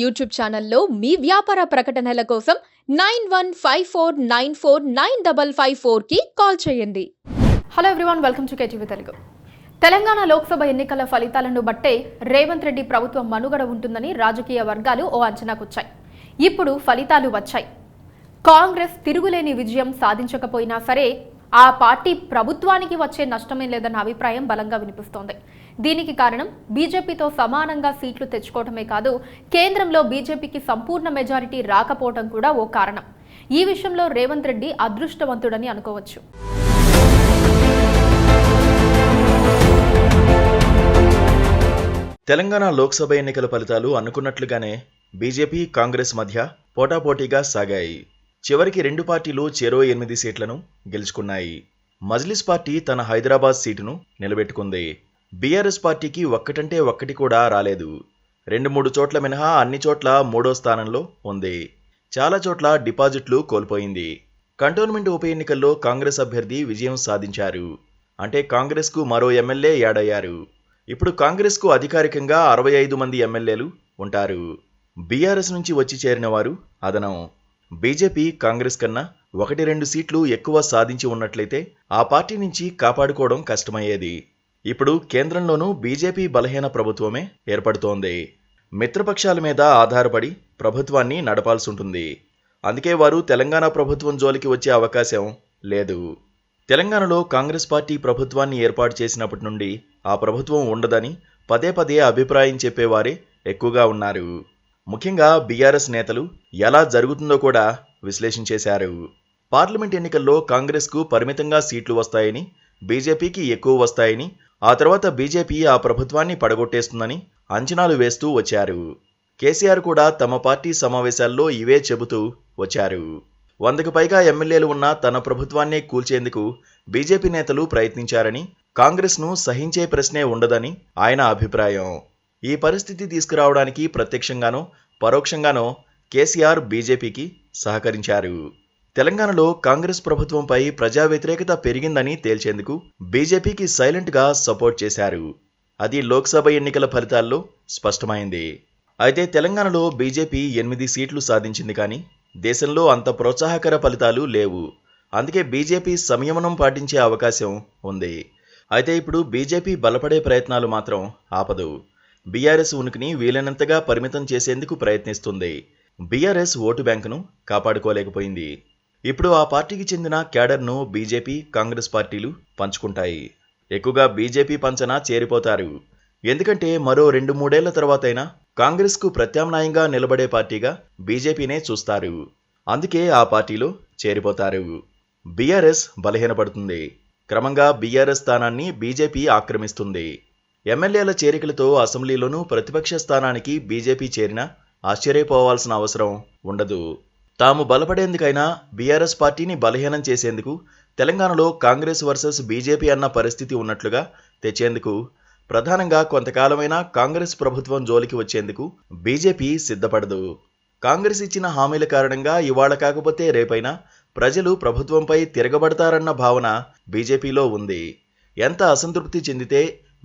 YouTube ఛానల్లో మీ వ్యాపార ప్రకటనల కోసం 9154949554కి కాల్ చేయండి. Hello everyone, welcome to KTV Telugu. Telangana Lok Sabha ఎన్నికల ఫలితాలను బట్టే రేవంత్ రెడ్డి ప్రభుత్వం మనుగడ ఉంటుందని రాజకీయ వర్గాలు ఓ అంచనాకొచ్చాయి. ఇప్పుడు ఫలితాలు వచ్చాయి. కాంగ్రెస్ తిరుగులేని విజయం సాధించకపోయినా సరే ఆ పార్టీ ప్రభుత్వానికి వచ్చే నష్టమే లేదన్న అభిప్రాయం బలంగా వినిపిస్తోంది. దీనికి కారణం బీజేపీతో సమానంగా సీట్లు తెచ్చుకోవడమే కాదు, కేంద్రంలో బీజేపీకి సంపూర్ణ మెజారిటీ రాకపోవడం కూడా ఓ కారణం. ఈ విషయంలో రేవంత్ రెడ్డి అదృష్టవంతుడని అనుకోవచ్చు. తెలంగాణ లోక్సభ ఎన్నికల ఫలితాలు అనుకున్నట్లుగానే బీజేపీ కాంగ్రెస్ మధ్య పోటాపోటీగా సాగాయి. చివరికి రెండు పార్టీలు చెరో 8 సీట్లను గెలుచుకున్నాయి. మజ్లిస్ పార్టీ తన హైదరాబాద్ సీటును నిలబెట్టుకుంది. బీఆర్ఎస్ పార్టీకి ఒక్కటంటే ఒక్కటి కూడా రాలేదు. 2-3 చోట్ల మినహా అన్ని చోట్ల 3వ స్థానంలో ఉంది. చాలా చోట్ల డిపాజిట్లు కోల్పోయింది. కంటోన్మెంట్ ఉప ఎన్నికల్లో కాంగ్రెస్ అభ్యర్థి విజయం సాధించారు. అంటే కాంగ్రెస్కు మరో ఎమ్మెల్యే యాడయ్యారు. ఇప్పుడు కాంగ్రెస్కు అధికారికంగా 65 మంది ఎమ్మెల్యేలు ఉంటారు. బీఆర్ఎస్ నుంచి వచ్చి చేరిన వారు అదనం. బీజేపీ కాంగ్రెస్ కన్నా 1-2 సీట్లు ఎక్కువ సాధించి ఉన్నట్లయితే ఆ పార్టీ నుంచి కాపాడుకోవడం కష్టమయ్యేది. ఇప్పుడు కేంద్రంలోనూ బీజేపీ బలహీన ప్రభుత్వమే ఏర్పడుతోంది. మిత్రపక్షాల మీద ఆధారపడి ప్రభుత్వాన్ని నడపాల్సి ఉంటుంది. అందుకే వారు తెలంగాణ ప్రభుత్వం జోలికి వచ్చే అవకాశం లేదు. తెలంగాణలో కాంగ్రెస్ పార్టీ ప్రభుత్వాన్ని ఏర్పాటు చేసినప్పటి నుండి ఆ ప్రభుత్వం ఉండదని పదే పదే అభిప్రాయం చెప్పేవారే ఎక్కువగా ఉన్నారు. ముఖ్యంగా బీఆర్ఎస్ నేతలు ఎలా జరుగుతుందో కూడా విశ్లేషించేశారు. పార్లమెంట్ ఎన్నికల్లో కాంగ్రెస్కు పరిమితంగా సీట్లు వస్తాయని, బీజేపీకి ఎక్కువ వస్తాయని, ఆ తర్వాత బీజేపీ ఆ ప్రభుత్వాన్ని పడగొట్టేస్తుందని అంచనాలు వేస్తూ వచ్చారు. కేసీఆర్ కూడా తమ పార్టీ సమావేశాల్లో ఇవే చెబుతూ వచ్చారు. 100కు పైగా ఎమ్మెల్యేలు ఉన్న తన ప్రభుత్వాన్నే కూల్చేందుకు బీజేపీ నేతలు ప్రయత్నించారని, కాంగ్రెస్ను సహించే ప్రశ్నే ఉండదని ఆయన అభిప్రాయం. ఈ పరిస్థితి తీసుకురావడానికి ప్రత్యక్షంగానో పరోక్షంగానో కేసీఆర్ బీజేపీకి సహకరించారు. తెలంగాణలో కాంగ్రెస్ ప్రభుత్వంపై ప్రజా వ్యతిరేకత పెరిగిందని తేల్చేందుకు బీజేపీకి సైలెంట్గా సపోర్ట్ చేశారు. అది లోక్సభ ఎన్నికల ఫలితాల్లో స్పష్టమైంది. అయితే తెలంగాణలో బీజేపీ 8 సీట్లు సాధించింది, కానీ దేశంలో అంత ప్రోత్సాహకర ఫలితాలు లేవు. అందుకే బీజేపీ సంయమనం పాటించే అవకాశం ఉంది. అయితే ఇప్పుడు బీజేపీ బలపడే ప్రయత్నాలు మాత్రం ఆపదు. బీఆర్ఎస్ ఉనికిని వీలైనంతగా పరిమితం చేసేందుకు ప్రయత్నిస్తుంది. బీఆర్ఎస్ ఓటు బ్యాంకును కాపాడుకోలేకపోయింది. ఇప్పుడు ఆ పార్టీకి చెందిన క్యాడర్ను బీజేపీ కాంగ్రెస్ పార్టీలు పంచుకుంటాయి. ఎక్కువగా బీజేపీ పంచన చేరిపోతారు. ఎందుకంటే మరో 2-3 ఏళ్ల తర్వాతైనా కాంగ్రెస్కు ప్రత్యామ్నాయంగా నిలబడే పార్టీగా బీజేపీనే చూస్తారు. అందుకే ఆ పార్టీలో చేరిపోతారు. బీఆర్ఎస్ బలహీనపడుతుంది. క్రమంగా బీఆర్ఎస్ స్థానాన్ని బీజేపీ ఆక్రమిస్తుంది. ఎమ్మెల్యేల చేరికలతో అసెంబ్లీలోనూ ప్రతిపక్ష స్థానానికి బీజేపీ చేరినా ఆశ్చర్యపోవాల్సిన అవసరం ఉండదు. తాము బలపడేందుకైనా బీఆర్ఎస్ పార్టీని బలహీనం చేసేందుకు తెలంగాణలో కాంగ్రెస్ వర్సెస్ బీజేపీ అన్న పరిస్థితి ఉన్నట్లుగా తెచ్చేందుకు ప్రధానంగా కొంతకాలమైనా కాంగ్రెస్ ప్రభుత్వం జోలికి వచ్చేందుకు బీజేపీ సిద్ధపడదు. కాంగ్రెస్ ఇచ్చిన హామీల కారణంగా ఇవాళ కాకపోతే రేపైనా ప్రజలు ప్రభుత్వంపై తిరగబడతారన్న భావన బీజేపీలో ఉంది. ఎంత అసంతృప్తి చెందితే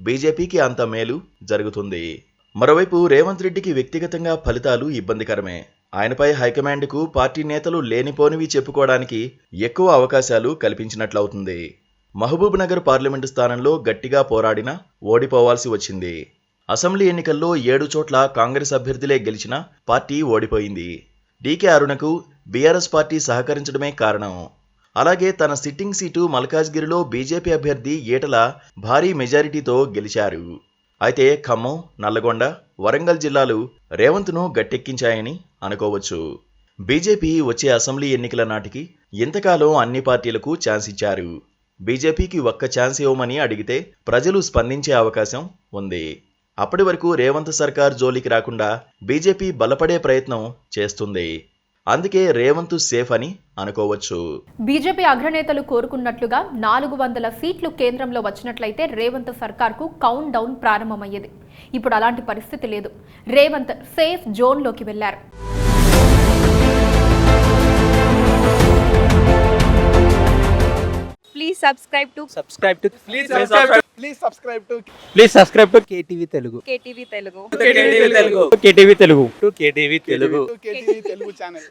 బీజేపీకి అంత మేలు జరుగుతుంది. మరోవైపు రేవంత్ రెడ్డికి వ్యక్తిగతంగా ఫలితాలు ఇబ్బందికరమే. ఆయనపై హైకమాండ్కు పార్టీ నేతలు లేనిపోనివి చెప్పుకోవడానికి ఎక్కువ అవకాశాలు కల్పించినట్లవుతుంది. మహబూబ్ నగర్ పార్లమెంటు స్థానంలో గట్టిగా పోరాడినా ఓడిపోవాల్సి వచ్చింది. అసెంబ్లీ ఎన్నికల్లో 7 చోట్ల కాంగ్రెస్ అభ్యర్థులే గెలిచినా పార్టీ ఓడిపోయింది. డీకే అరుణకు బీఆర్ఎస్ పార్టీ సహకరించడమే కారణం. అలాగే తన సిట్టింగ్ సీటు మల్కాజ్గిరిలో బీజేపీ అభ్యర్థి ఈటల భారీ మెజారిటీతో గెలిచారు. అయితే ఖమ్మం, నల్లగొండ, వరంగల్ జిల్లాలు రేవంత్ను గట్టెక్కించాయని అనుకోవచ్చు. బీజేపీ వచ్చే అసెంబ్లీ ఎన్నికల నాటికి ఇంతకాలం అన్ని పార్టీలకు ఛాన్స్ ఇచ్చారు. బీజేపీకి ఒక్క ఛాన్స్ ఇవ్వమని అడిగితే ప్రజలు స్పందించే అవకాశం ఉంది. అప్పటి వరకు రేవంత్ సర్కార్ జోలికి రాకుండా బీజేపీ బలపడే ప్రయత్నం చేస్తుంది. అందుకే రేవంత్ సేఫ్ అని అనుకోవచ్చు. బీజేపీ అగ్రనేతలు కోరుకున్నట్లుగా 400 సీట్లు కేంద్రంలో వచ్చినట్లయితే రేవంత్ సర్కార్కు కౌంట్ డౌన్ ప్రారంభమయ్యేది. ఇప్పుడు అలాంటి పరిస్థితి లేదు. రేవంత్ సేఫ్ జోన్లోకి వెళ్లారు. Please subscribe to Please subscribe to KTV Telugu. KTV Telugu KTV Telugu. KTV Telugu channel.